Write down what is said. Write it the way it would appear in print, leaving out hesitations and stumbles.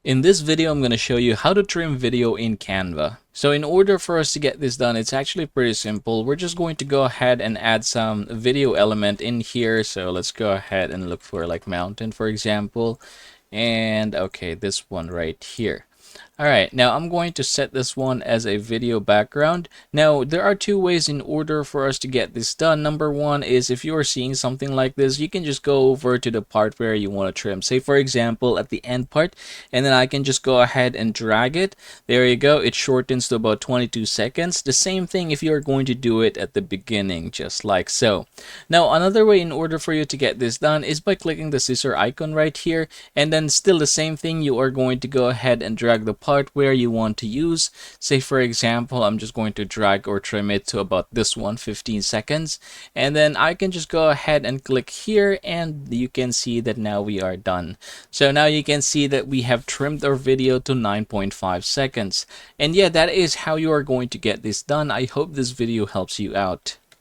In this video, I'm going to show you how to trim video in Canva. So in order for us to get this done, it's actually pretty simple. We're just going to go ahead and add some video element in here. So let's go ahead and look for like mountain, for example. And okay, this one right here. All right, now I'm going to set this one as a video background. Now, there are two ways in order for us to get this done. Number one is if you are seeing something like this, you can just go over to the part where you want to trim. Say, for example, at the end part, and then I can just go ahead and drag it. There you go. It shortens to about 22 seconds. The same thing if you're going to do it at the beginning, just like so. Now, another way in order for you to get this done is by clicking the scissor icon right here, and then still the same thing, you are going to go ahead and drag the part where you want to use. Say, for example, I'm just going to drag or trim it to about this one, 15 seconds, and then I can just go ahead and click here, and you can see that now we are done. So now you can see that we have trimmed our video to 9.5 seconds. And yeah, that is how you are going to get this done. I hope this video helps you out.